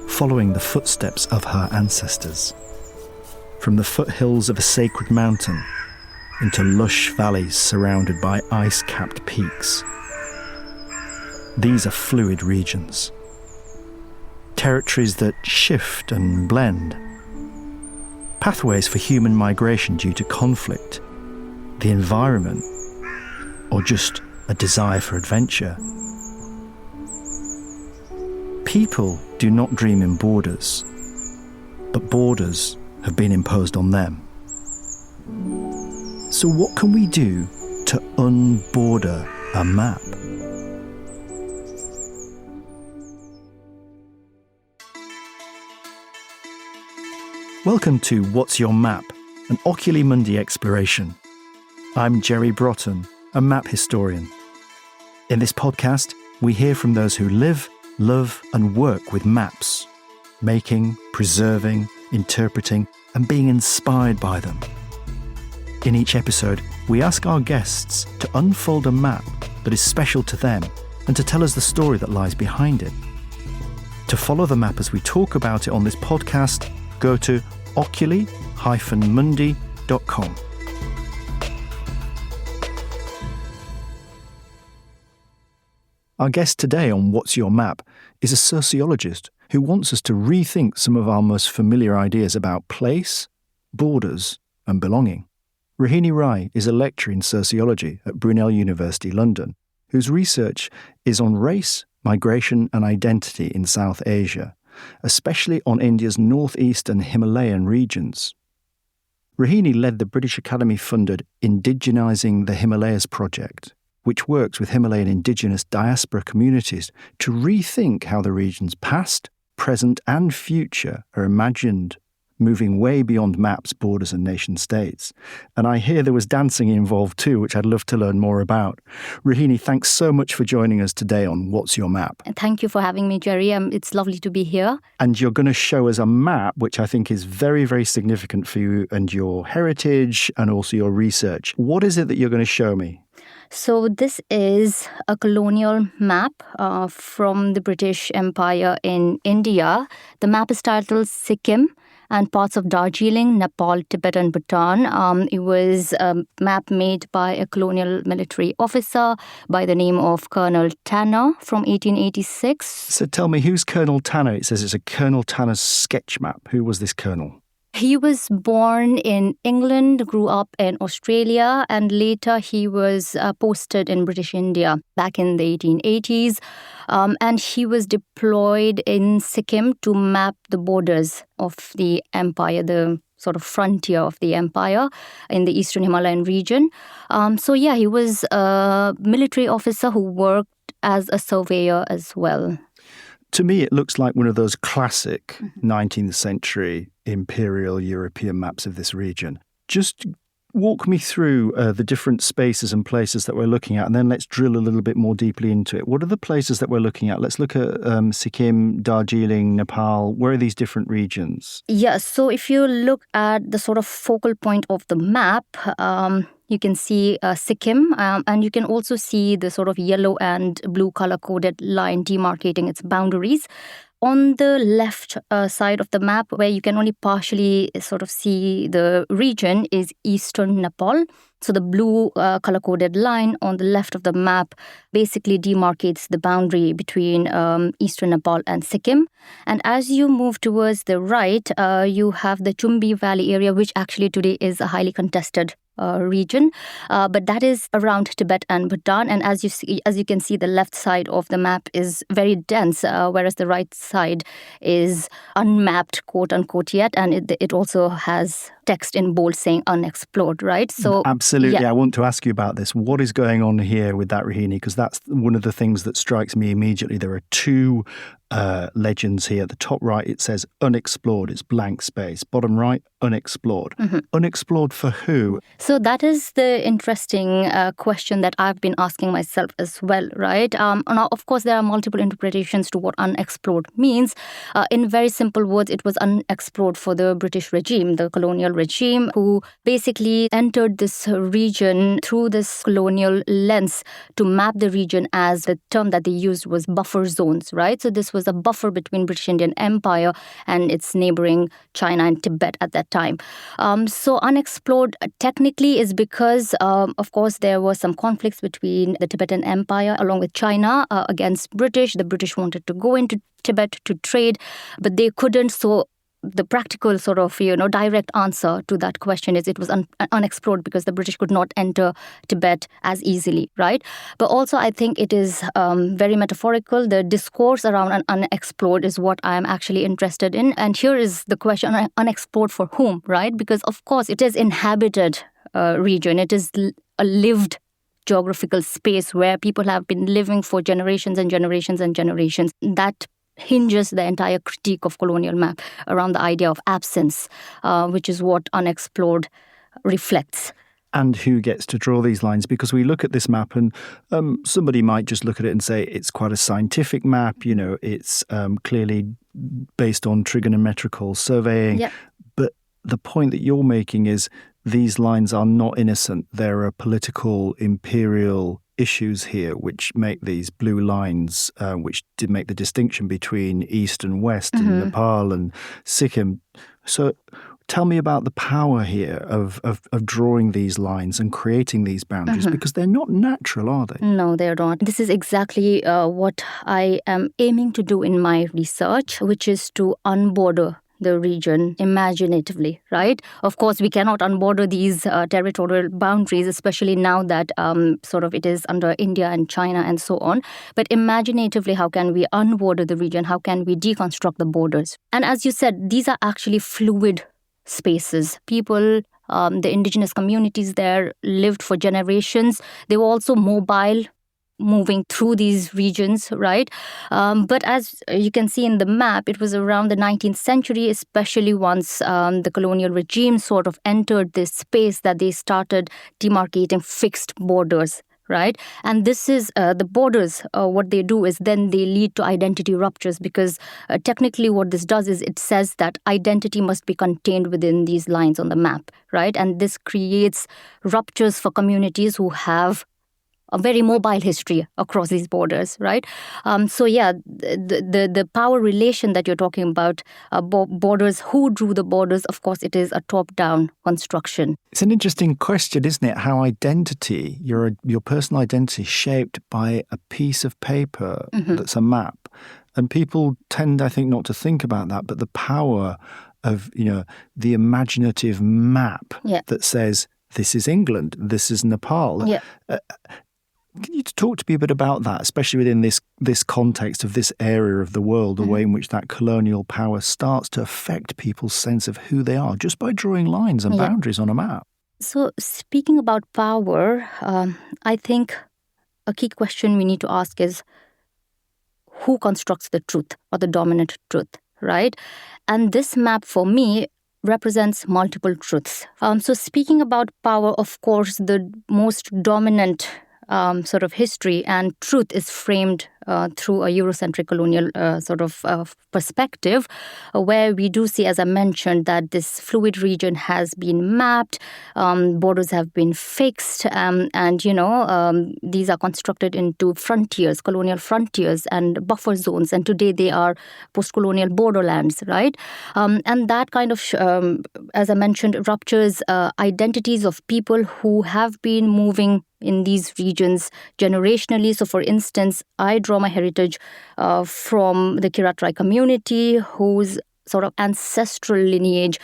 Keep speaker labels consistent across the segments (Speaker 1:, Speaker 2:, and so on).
Speaker 1: Following the footsteps of her ancestors, from the foothills of a sacred mountain into lush valleys surrounded by ice-capped peaks. These are fluid regions, territories that shift and blend, pathways for human migration due to conflict, the environment, or just a desire for adventure. People do not dream in borders, but borders have been imposed on them. So what can we do to unborder a map? Welcome to What's Your Map? An Oculi Mundi exploration. I'm Jerry Broughton, a map historian. In this podcast, we hear from those who live, love and work with maps, making, preserving, interpreting and being inspired by them. In each episode, we ask our guests to unfold a map that is special to them and to tell us the story that lies behind it. To follow the map as we talk about it on this podcast, go to oculi-mundi.com. Our guest today on What's Your Map is a sociologist who wants us to rethink some of our most familiar ideas about place, borders, and belonging. Rohini Rai is a lecturer in sociology at Brunel University, London, whose research is on race, migration, and identity in South Asia, especially on India's northeastern Himalayan regions. Rohini led the British Academy-funded Indigenizing the Himalayas project, which works with Himalayan Indigenous diaspora communities to rethink how the region's past, present and future are imagined, moving way beyond maps, borders and nation-states. And I hear there was dancing involved too, which I'd love to learn more about. Rohini, thanks so much for joining us today on What's Your Map?
Speaker 2: Thank you for having me, Jerry. It's lovely to be here.
Speaker 1: And you're going to show us a map, which I think is very, very significant for you and your heritage and also your research. What is it that you're going to show me?
Speaker 2: So this is a colonial map from the British Empire in India. The map is titled Sikkim and parts of Darjeeling, Nepal, Tibet and Bhutan. It was a map made by a colonial military officer by the name of Colonel Tanner from 1886.
Speaker 1: So tell me, who's Colonel Tanner? It says it's a Colonel Tanner's sketch map. Who was this colonel?
Speaker 2: He was born in England, grew up in Australia, and later he was posted in British India back in the 1880s. And he was deployed in Sikkim to map the borders of the empire, the sort of frontier of the empire in the Eastern Himalayan region. He was a military officer who worked as a surveyor as well.
Speaker 1: To me, it looks like one of those classic 19th century imperial European maps of this region. Just walk me through the different spaces and places that we're looking at, and then let's drill a little bit more deeply into it. What are the places that we're looking at? Let's look at Sikkim, Darjeeling, Nepal. Where are these different regions?
Speaker 2: Yeah, so if you look at the sort of focal point of the map, you can see Sikkim, and you can also see the sort of yellow and blue color-coded line demarcating its boundaries. On the left side of the map, where you can only partially sort of see the region, is Eastern Nepal. So the blue color-coded line on the left of the map basically demarcates the boundary between Eastern Nepal and Sikkim. And as you move towards the right, you have the Chumbi Valley area, which actually today is a highly contested region, but that is around Tibet and Bhutan. And as you can see, the left side of the map is very dense, whereas the right side is unmapped, quote unquote, yet, and it also has text in bold saying unexplored, right? So
Speaker 1: absolutely, yeah. I want to ask you about this. What is going on here with that, Rohini? Because that's one of the things that strikes me immediately. There are two legends here. At the top right, it says unexplored. It's blank space. Bottom right, unexplored. Mm-hmm. Unexplored for who?
Speaker 2: So that is the interesting question that I've been asking myself as well, right? Now, of course, there are multiple interpretations to what unexplored means. In very simple words, it was unexplored for the British regime, the colonial regime who basically entered this region through this colonial lens to map the region, as the term that they used was buffer zones, right? So this was a buffer between British Indian Empire and its neighboring China and Tibet at that time. So unexplored technically is because, of course, there were some conflicts between the Tibetan Empire along with China against British. The British wanted to go into Tibet to trade, but they couldn't. So the practical sort of, direct answer to that question is it was unexplored because the British could not enter Tibet as easily, right? But also I think it is very metaphorical. The discourse around unexplored is what I'm actually interested in. And here is the question, unexplored for whom, right? Because of course it is inhabited region. It is a lived geographical space where people have been living for generations and generations and generations. That hinges the entire critique of colonial map around the idea of absence, which is what unexplored reflects.
Speaker 1: And who gets to draw these lines? Because we look at this map and somebody might just look at it and say it's quite a scientific map, it's clearly based on trigonometrical surveying.
Speaker 2: Yep.
Speaker 1: But the point that you're making is these lines are not innocent. There are political, imperial issues here which make these blue lines, which did make the distinction between East and West and Nepal and Sikkim. So tell me about the power here of drawing these lines and creating these boundaries, because they're not natural, are they?
Speaker 2: No, they're not. This is exactly what I am aiming to do in my research, which is to unborder the region imaginatively, right? Of course, we cannot unborder these territorial boundaries, especially now that it is under India and China and so on. But imaginatively, how can we unborder the region? How can we deconstruct the borders? And as you said, these are actually fluid spaces. People, the indigenous communities there lived for generations. They were also mobile, moving through these regions, right? But as you can see in the map, it was around the 19th century, especially once the colonial regime sort of entered this space, that they started demarcating fixed borders, right? And this is the borders, what they do is then they lead to identity ruptures, because technically what this does is it says that identity must be contained within these lines on the map, right? And this creates ruptures for communities who have a very mobile history across these borders, right? The power relation that you're talking about, borders, who drew the borders, of course, it is a top-down construction.
Speaker 1: It's an interesting question, isn't it? How identity, your personal identity, is shaped by a piece of paper that's a map. And people tend, I think, not to think about that, but the power of, the imaginative map that says, this is England, this is Nepal.
Speaker 2: Yeah.
Speaker 1: Can you talk to me a bit about that, especially within this context of this area of the world, the way in which that colonial power starts to affect people's sense of who they are just by drawing lines and boundaries on a map?
Speaker 2: So speaking about power, I think a key question we need to ask is who constructs the truth or the dominant truth, right? And this map for me represents multiple truths. So speaking about power, of course, the most dominant history and truth is framed through a Eurocentric colonial perspective, where we do see, as I mentioned, that this fluid region has been mapped, borders have been fixed, these are constructed into frontiers, colonial frontiers and buffer zones, and today they are post-colonial borderlands, right? And that kind of, as I mentioned, ruptures identities of people who have been moving in these regions generationally. So, for instance, I draw my heritage from the Kirat Rai community, whose sort of ancestral lineage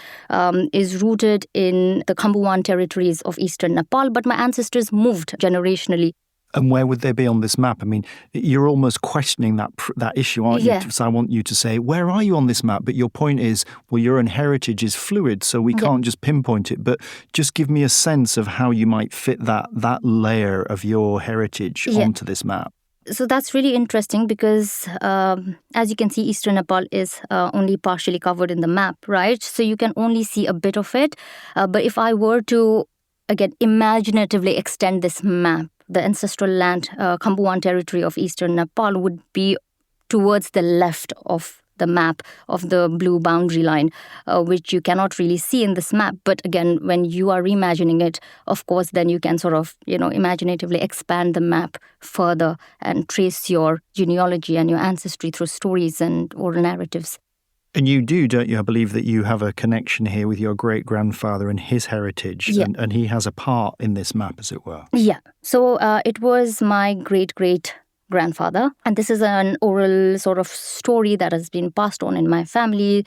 Speaker 2: is rooted in the Khambhuan territories of eastern Nepal, but my ancestors moved generationally.
Speaker 1: And where would they be on this map? I mean, you're almost questioning that issue, aren't you? So I want you to say, where are you on this map? But your point is, well, your own heritage is fluid, so we can't just pinpoint it. But just give me a sense of how you might fit that layer of your heritage onto this map.
Speaker 2: So that's really interesting because, as you can see, Eastern Nepal is only partially covered in the map, right? So you can only see a bit of it. But if I were to, again, imaginatively extend this map, the ancestral land, Khambhuan territory of eastern Nepal would be towards the left of the map of the blue boundary line, which you cannot really see in this map. But again, when you are reimagining it, of course, then you can sort of, imaginatively expand the map further and trace your genealogy and your ancestry through stories and oral narratives.
Speaker 1: And you do, don't you? I believe that you have a connection here with your great-grandfather and his heritage, and he has a part in this map, as it were.
Speaker 2: Yeah. So it was my great-great-grandfather, and this is an oral sort of story that has been passed on in my family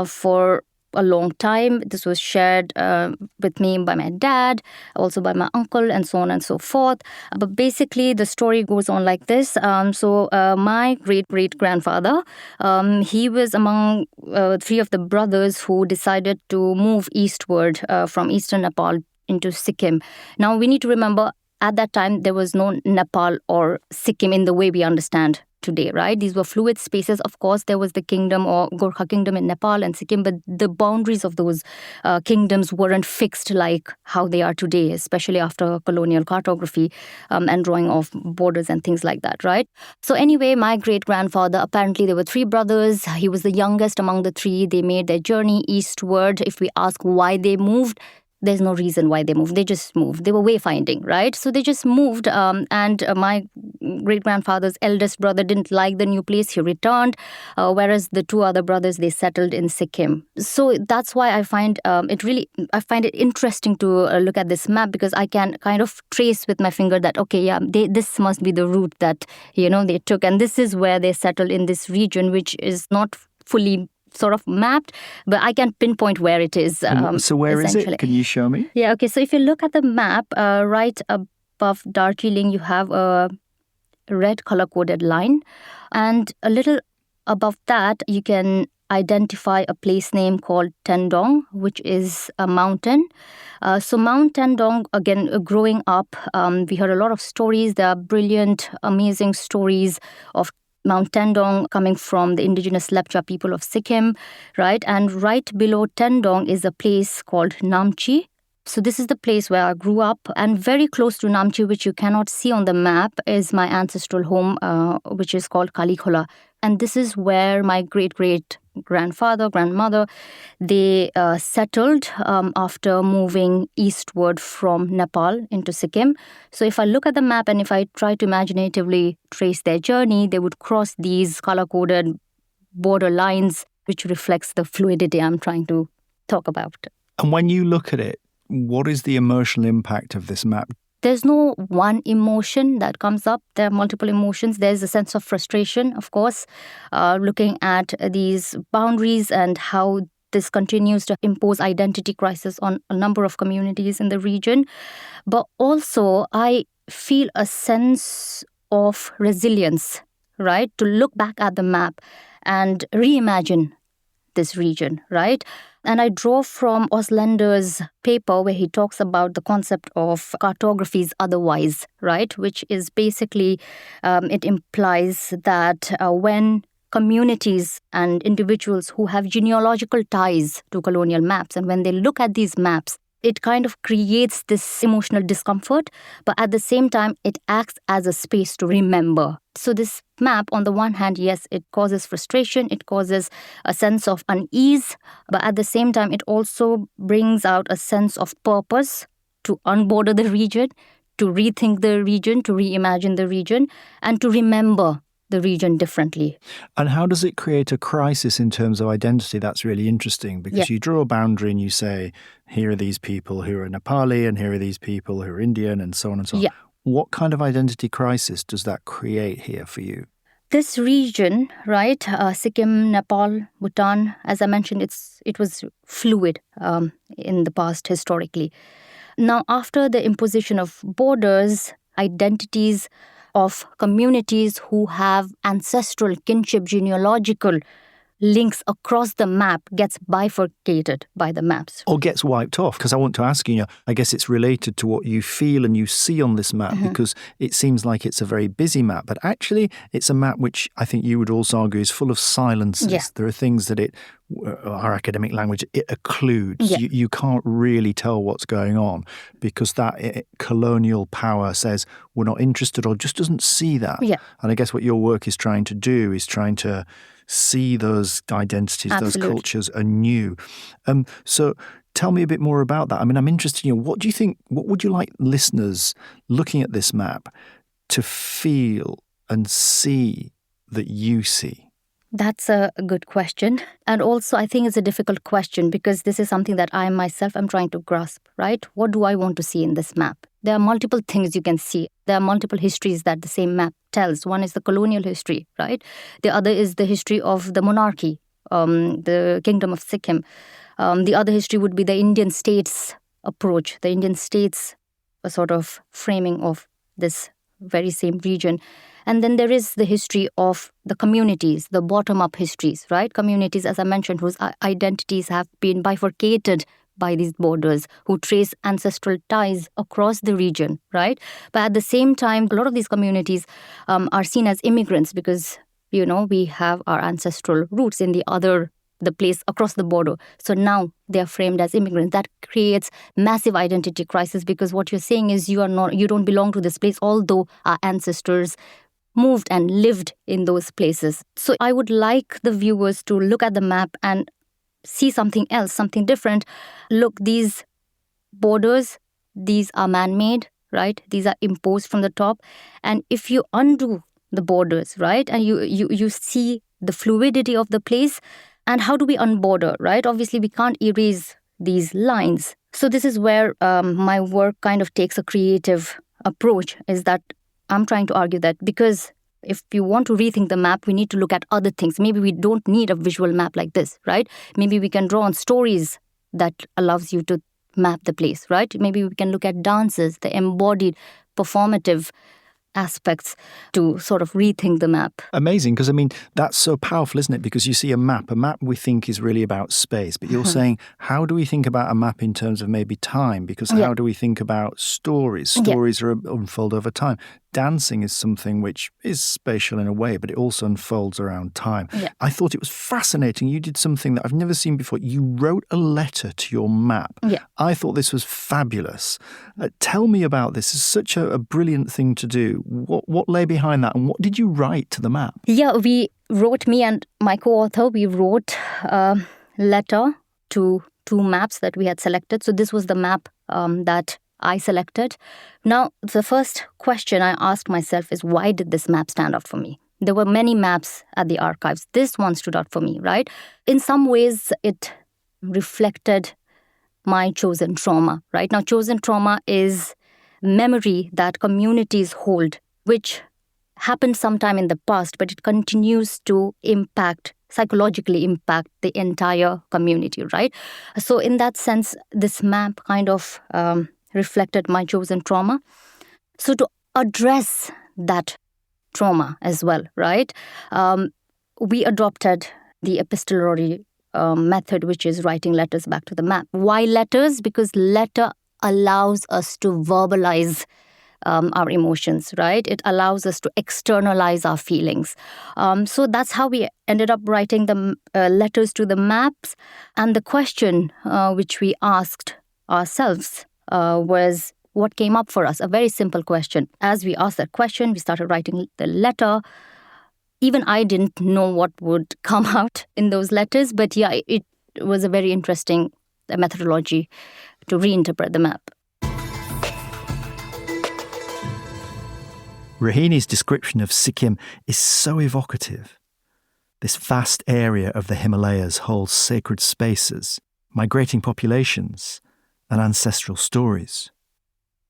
Speaker 2: for a long time. This was shared with me by my dad, also by my uncle, and so on and so forth. But basically, the story goes on like this. My great-great-grandfather, he was among 3 of the brothers who decided to move eastward from Eastern Nepal into Sikkim. Now, we need to remember, at that time, there was no Nepal or Sikkim in the way we understand today, right? These were fluid spaces. Of course, there was the kingdom or Gorkha kingdom in Nepal and Sikkim, but the boundaries of those kingdoms weren't fixed like how they are today, especially after colonial cartography and drawing of borders and things like that, right? So anyway, my great-grandfather, apparently there were 3 brothers. He was the youngest among the 3. They made their journey eastward. If we ask why they moved, there's no reason why they moved. They just moved. They were wayfinding, right? So they just moved. And my great-grandfather's eldest brother didn't like the new place. He returned, whereas the 2 other brothers, they settled in Sikkim. So that's why I find it interesting to look at this map, because I can kind of trace with my finger that, okay, yeah, this must be the route that, they took. And this is where they settled in this region, which is not fully sort of mapped, but I can pinpoint where it is.
Speaker 1: So where is it? Can you show me?
Speaker 2: Yeah, okay. So if you look at the map, right above Darjeeling, you have a red color-coded line. And a little above that, you can identify a place name called Tendong, which is a mountain. So Mount Tendong, again, growing up, we heard a lot of stories. There are brilliant, amazing stories of Mount Tendong coming from the Indigenous Lepcha people of Sikkim, right? And right below Tendong is a place called Namchi. So this is the place where I grew up, and very close to Namchi, which you cannot see on the map, is my ancestral home, which is called Kalikhola. And this is where my great-great-grandfather, grandmother, they settled after moving eastward from Nepal into Sikkim. So if I look at the map and if I try to imaginatively trace their journey, they would cross these color-coded border lines, which reflects the fluidity I'm trying to talk about.
Speaker 1: And when you look at it, what is the emotional impact of this map?
Speaker 2: There's no one emotion that comes up. There are multiple emotions. There's a sense of frustration, of course, looking at these boundaries and how this continues to impose identity crisis on a number of communities in the region. But also, I feel a sense of resilience, right? To look back at the map and reimagine this region, right? And I draw from Oslander's paper where he talks about the concept of cartographies otherwise, right? Which is basically, it implies that when communities and individuals who have genealogical ties to colonial maps, and when they look at these maps, it kind of creates this emotional discomfort, but at the same time, it acts as a space to remember. So this map, on the one hand, yes, it causes frustration, it causes a sense of unease, but at the same time, it also brings out a sense of purpose to unborder the region, to rethink the region, to reimagine the region, and to remember the region differently.
Speaker 1: And how does it create a crisis in terms of identity? That's really interesting, because you draw a boundary and you say, here are these people who are Nepali and here are these people who are Indian and so on and so on. What kind of identity crisis does that create here for you?
Speaker 2: This region, right, Sikkim, Nepal, Bhutan, as I mentioned, it was fluid in the past historically. Now, after the imposition of borders, identities of communities who have ancestral, kinship, genealogical links across the map gets bifurcated by the maps.
Speaker 1: Or gets wiped off, because I want to ask you, I guess it's related to what you feel and you see on this map, because it seems like it's a very busy map, but actually it's a map which I think you would also argue is full of silences.
Speaker 2: Yeah.
Speaker 1: There are things that our academic language, it occludes.
Speaker 2: Yeah.
Speaker 1: You can't really tell what's going on because that colonial power says we're not interested or just doesn't see that.
Speaker 2: Yeah.
Speaker 1: And I guess what your work is trying to do is trying to see those identities,
Speaker 2: Absolutely.
Speaker 1: those cultures anew. So tell me a bit more about that. I mean, I'm interested, what do you think, what would you like listeners looking at this map to feel and see that you see?
Speaker 2: That's a good question. And also, I think it's a difficult question because this is something that I myself am trying to grasp, right? What do I want to see in this map? There are multiple things you can see. There are multiple histories that the same map tells. One is the colonial history, right? The other is the history of the monarchy, the kingdom of Sikkim. The other history would be the Indian states approach, the Indian states sort of framing of this very same region. And then there is the history of the communities, the bottom-up histories, right? Communities, as I mentioned, whose identities have been bifurcated by these borders, who trace ancestral ties across the region, right? But at the same time, a lot of these communities are seen as immigrants because, we have our ancestral roots in the place across the border. So now they are framed as immigrants. That creates massive identity crisis because what you're saying is you don't belong to this place, although our ancestors moved and lived in those places. So I would like the viewers to look at the map and see something else, something different. Look, these borders, these are man-made, right? These are imposed from the top. And if you undo the borders, right, and you see the fluidity of the place, and how do we unborder, right? Obviously, we can't erase these lines. So this is where my work kind of takes a creative approach, is that I'm trying to argue that because if you want to rethink the map, we need to look at other things. Maybe we don't need a visual map like this, right? Maybe we can draw on stories that allows you to map the place, right? Maybe we can look at dances, the embodied, performative aspects to sort of rethink the map.
Speaker 1: Amazing, because I mean, that's so powerful, isn't it? Because you see a map we think is really about space, but you're saying, how do we think about a map in terms of maybe time? Because how do we think about stories? Stories are unfold over time. Dancing is something which is spatial in a way, but it also unfolds around time.
Speaker 2: Yeah.
Speaker 1: I thought it was fascinating. You did something that I've never seen before. You wrote a letter to your map.
Speaker 2: Yeah.
Speaker 1: I thought this was fabulous. Tell me about this. It's such a brilliant thing to do. What lay behind that, and what did you write to the map?
Speaker 2: Yeah, me and my co-author, we wrote a letter to two maps that we had selected. So this was the map that I selected. Now, the first question I asked myself is, why did this map stand out for me? There were many maps at the archives. This one stood out for me, right? In some ways, it reflected my chosen trauma, right? Now, chosen trauma is memory that communities hold, which happened sometime in the past, but it continues to psychologically impact the entire community, right? So in that sense, this map kind of reflected my chosen trauma. So to address that trauma as well, right, we adopted the epistolary method, which is writing letters back to the map. Why letters? Because letter allows us to verbalize our emotions, right? It allows us to externalize our feelings. So that's how we ended up writing the letters to the maps. And the question which we asked ourselves was, what came up for us? A very simple question. As we asked that question, we started writing the letter. Even I didn't know what would come out in those letters, but yeah, it was a very interesting methodology to reinterpret the map.
Speaker 1: Rohini's description of Sikkim is so evocative. This vast area of the Himalayas holds sacred spaces, migrating populations, and ancestral stories.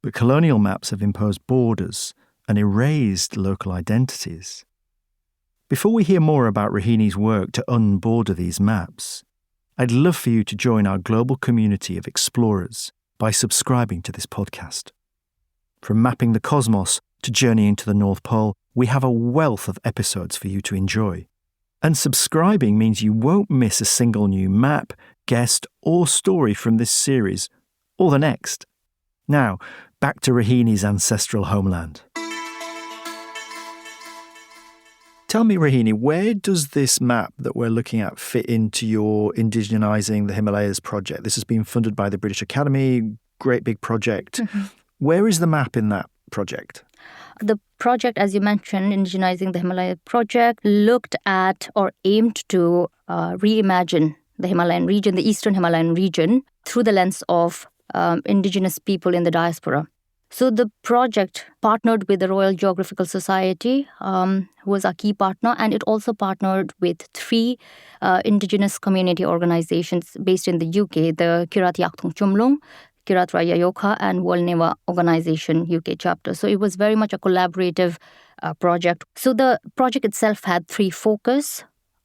Speaker 1: But colonial maps have imposed borders and erased local identities. Before we hear more about Rohini's work to unborder these maps, I'd love for you to join our global community of explorers by subscribing to this podcast. From mapping the cosmos to journeying to the North Pole, we have a wealth of episodes for you to enjoy. And subscribing means you won't miss a single new map, guest, or story from this series, or the next. Now, back to Rohini's ancestral homeland. Tell me, Rohini, where does this map that we're looking at fit into your Indigenizing the Himalayas project? This has been funded by the British Academy, great big project. Mm-hmm. Where is the map in that project?
Speaker 2: The project, as you mentioned, Indigenizing the Himalaya project, looked at or aimed to reimagine the Himalayan region, the Eastern Himalayan region, through the lens of indigenous people in the diaspora. So the project partnered with the Royal Geographical Society, who was our key partner, and it also partnered with 3 indigenous community organizations based in the UK, the Kirat Yakthung Chumlung, Kirat Rai Yayokha, and World Neva Organization UK chapter. So it was very much a collaborative project. So the project itself had 3 focus: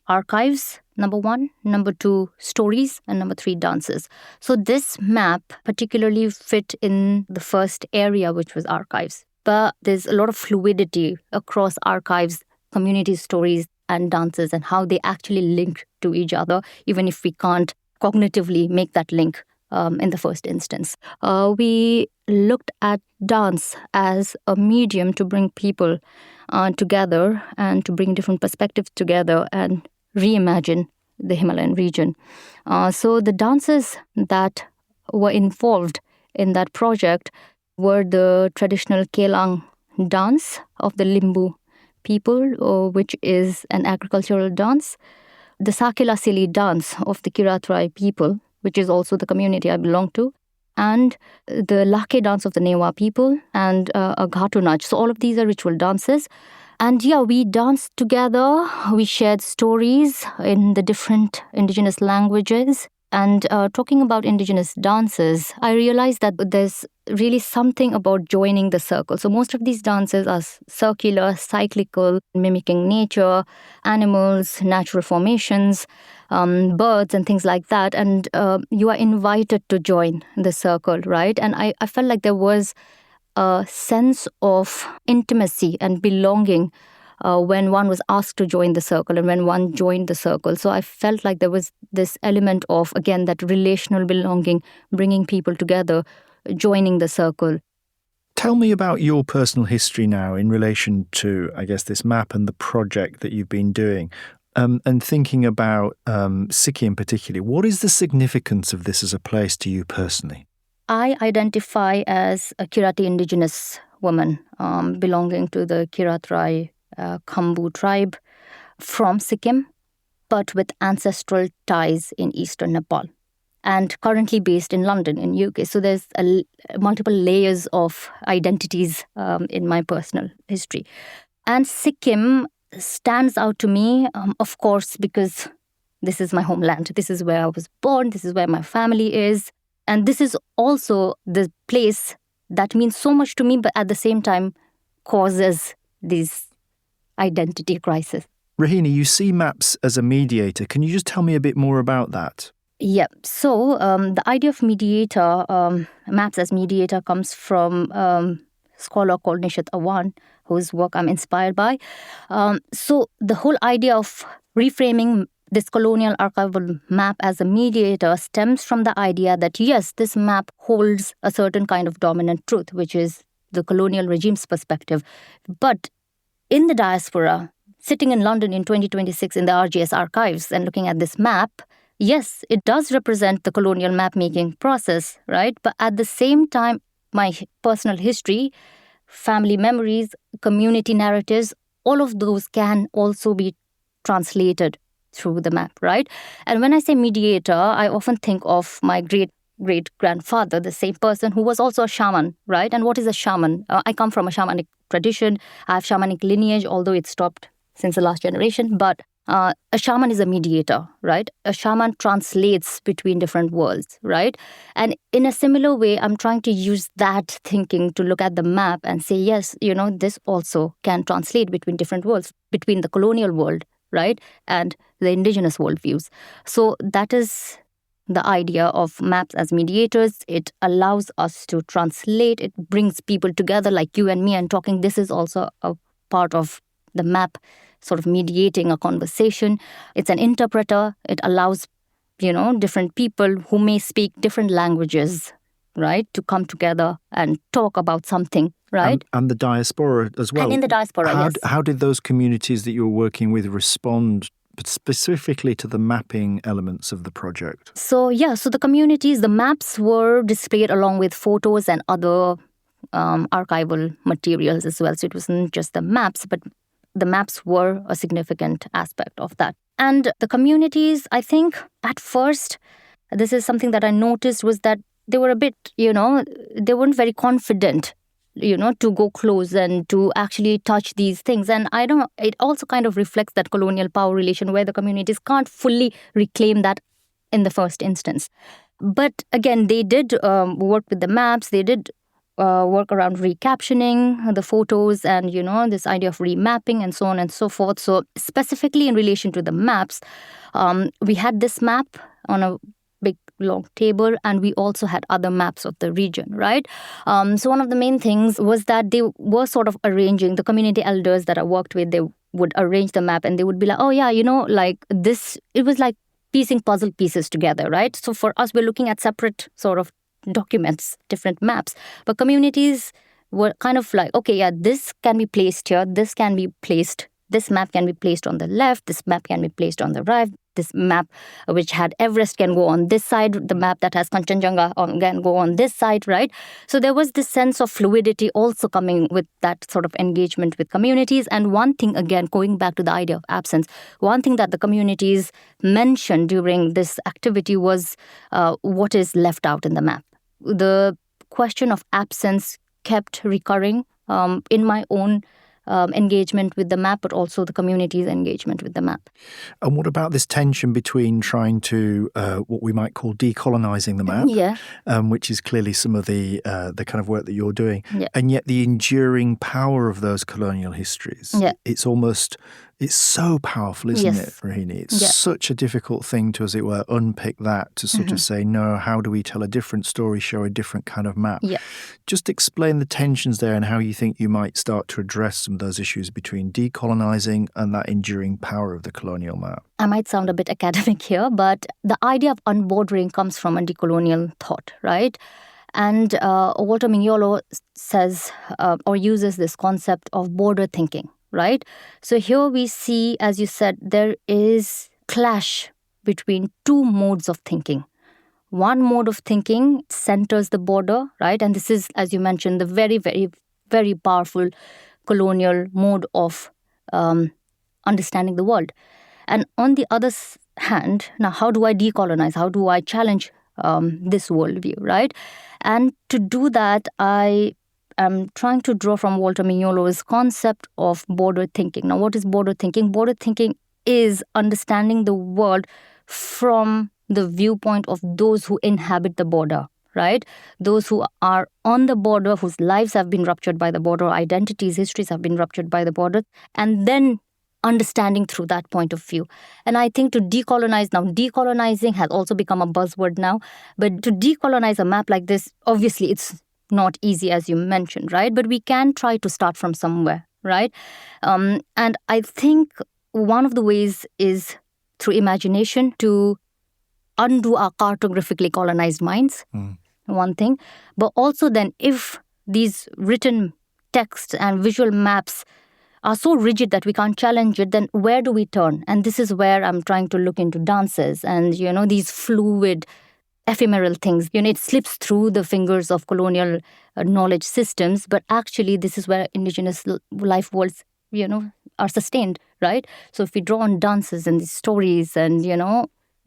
Speaker 2: archives, number 1, number 2, stories, and number 3, dances. So this map particularly fit in the first area, which was archives. But there's a lot of fluidity across archives, community stories, and dances, and how they actually link to each other, even if we can't cognitively make that link in the first instance. We looked at dance as a medium to bring people together and to bring different perspectives together and reimagine the Himalayan region. So the dances that were involved in that project were the traditional Kelang dance of the Limbu people, which is an agricultural dance, the Sakila Sili dance of the Kirat Rai people, which is also the community I belong to, and the Lake dance of the Newa people, and a Ghatu Nach. So all of these are ritual dances. And we danced together, we shared stories in the different indigenous languages. And talking about indigenous dances, I realized that there's really something about joining the circle. So most of these dances are circular, cyclical, mimicking nature, animals, natural formations, birds and things like that. And you are invited to join the circle, right? And I felt like there was a sense of intimacy and belonging when one was asked to join the circle and when one joined the circle. So I felt like there was this element of, again, that relational belonging, bringing people together, joining the circle.
Speaker 1: Tell me about your personal history now in relation to, I guess, this map and the project that you've been doing. And thinking about Sikkim particularly, what is the significance of this as a place to you personally?
Speaker 2: I identify as a Kirati indigenous woman belonging to the Kirat Rai Khambu tribe from Sikkim, but with ancestral ties in eastern Nepal, and currently based in London in UK. So there's multiple layers of identities in my personal history. And Sikkim stands out to me, of course, because this is my homeland. This is where I was born. This is where my family is. And this is also the place that means so much to me, but at the same time causes these identity crisis.
Speaker 1: Rohini, you see maps as a mediator. Can you just tell me a bit more about that?
Speaker 2: Yeah. So the idea of mediator, maps as mediator, comes from a scholar called Nishat Awan, whose work I'm inspired by. So the whole idea of reframing this colonial archival map as a mediator stems from the idea that, yes, this map holds a certain kind of dominant truth, which is the colonial regime's perspective. But in the diaspora, sitting in London in 2026 in the RGS archives and looking at this map, yes, it does represent the colonial map-making process, right? But at the same time, my personal history, family memories, community narratives, all of those can also be translated through the map, right? And when I say mediator, I often think of my great-great-grandfather, the same person who was also a shaman, right? And what is a shaman? I come from a shamanic tradition. I have shamanic lineage, although it stopped since the last generation. But a shaman is a mediator, right? A shaman translates between different worlds, right? And in a similar way, I'm trying to use that thinking to look at the map and say, yes, this also can translate between different worlds, between the colonial world, right, and the indigenous worldviews. So that is the idea of maps as mediators. It allows us to translate. It brings people together like you and me and talking. This is also a part of the map sort of mediating a conversation. It's an interpreter. It allows, different people who may speak different languages, right, to come together and talk about something, right?
Speaker 1: And the diaspora as well.
Speaker 2: And in the diaspora, yes.
Speaker 1: How did those communities that you were working with respond specifically to the mapping elements of the project?
Speaker 2: So the communities, the maps were displayed along with photos and other archival materials as well. So it wasn't just the maps, but the maps were a significant aspect of that. And the communities, I think at first, this is something that I noticed, was that they were a bit, they weren't very confident, to go close and to actually touch these things. And it also kind of reflects that colonial power relation where the communities can't fully reclaim that in the first instance. But again, they did work with the maps, they did work around recaptioning the photos and, this idea of remapping and so on and so forth. So specifically in relation to the maps, we had this map on a big long table, and we also had other maps of the region, right? So one of the main things was that they were sort of arranging, the community elders that I worked with, they would arrange the map and they would be like, oh yeah, like this, it was like piecing puzzle pieces together, right? So for us, we're looking at separate sort of documents, different maps. But communities were kind of like, okay, yeah, this can be placed here, this can be placed, this map can be placed on the left, this map can be placed on the right, this map which had Everest can go on this side, the map that has Kanchenjunga can go on this side, right? So there was this sense of fluidity also coming with that sort of engagement with communities. And one thing, again, going back to the idea of absence, one thing that the communities mentioned during this activity was what is left out in the map. The question of absence kept recurring in my own engagement with the map, but also the community's engagement with the map.
Speaker 1: And what about this tension between trying to, what we might call decolonizing the map, which is clearly some of the kind of work that you're doing, and yet the enduring power of those colonial histories? It's so powerful, isn't it, Rohini? It's such a difficult thing to, as it were, unpick that, to sort of say, no, how do we tell a different story, show a different kind of map? Just explain the tensions there and how you think you might start to address some of those issues between decolonizing and that enduring power of the colonial map.
Speaker 2: I might sound a bit academic here, but the idea of unbordering comes from a decolonial thought, right? And Walter Mignolo says or uses this concept of border thinking. Right? So here we see, as you said, there is clash between two modes of thinking. One mode of thinking centers the border, right? And this is, as you mentioned, the very, very, very powerful colonial mode of understanding the world. And on the other hand, now how do I decolonize? How do I challenge this worldview, right? And to do that, I'm trying to draw from Walter Mignolo's concept of border thinking. Now, what is border thinking? Border thinking is understanding the world from the viewpoint of those who inhabit the border, right? Those who are on the border, whose lives have been ruptured by the border, identities, histories have been ruptured by the border, and then understanding through that point of view. And I think to decolonize now, decolonizing has also become a buzzword now, but to decolonize a map like this, obviously it's not easy, as you mentioned, right? But we can try to start from somewhere, right? And I think one of the ways is through imagination to undo our cartographically colonized minds, one thing. But also then if these written texts and visual maps are so rigid that we can't challenge it, then where do we turn? And this is where I'm trying to look into dances and, these fluid ephemeral things. It slips through the fingers of colonial knowledge systems, but actually this is where indigenous life worlds, are sustained, right? So if we draw on dances and these stories and,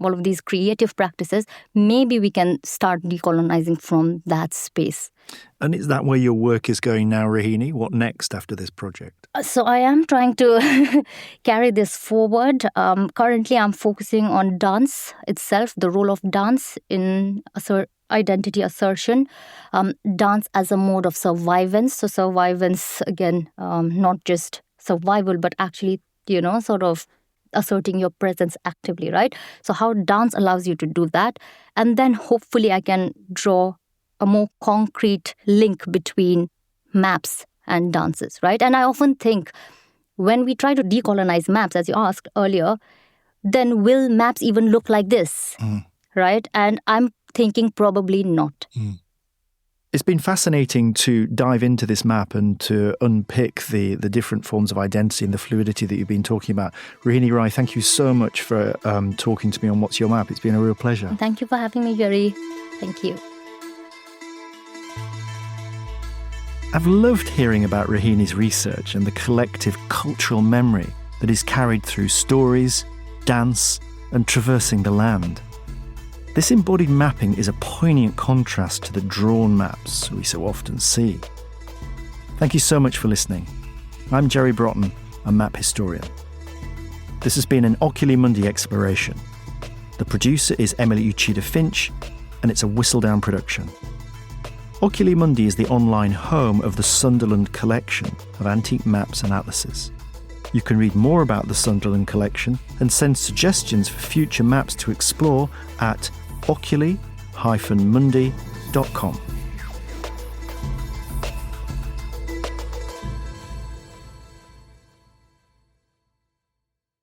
Speaker 2: all of these creative practices, maybe we can start decolonizing from that space.
Speaker 1: And is that where your work is going now, Rohini? What next after this project?
Speaker 2: So I am trying to carry this forward. Currently, I'm focusing on dance itself, the role of dance in identity assertion, dance as a mode of survivance. So survivance, again, not just survival, but actually, sort of asserting your presence actively, right? So how dance allows you to do that. And then hopefully I can draw a more concrete link between maps and dances, right? And I often think when we try to decolonize maps, as you asked earlier, then will maps even look like this, right? And I'm thinking probably not.
Speaker 1: It's been fascinating to dive into this map and to unpick the different forms of identity and the fluidity that you've been talking about. Rohini Rai, thank you so much for talking to me on What's Your Map. It's been a real pleasure.
Speaker 2: Thank you for having me, Jerry. Thank you.
Speaker 1: I've loved hearing about Rohini's research and the collective cultural memory that is carried through stories, dance, and traversing the land. This embodied mapping is a poignant contrast to the drawn maps we so often see. Thank you so much for listening. I'm Jerry Broughton, a map historian. This has been an Oculi Mundi exploration. The producer is Emily Uchida Finch, and it's a Whistledown production. Oculi Mundi is the online home of the Sunderland Collection of antique maps and atlases. You can read more about the Sunderland Collection and send suggestions for future maps to explore at oculi-mundi.com.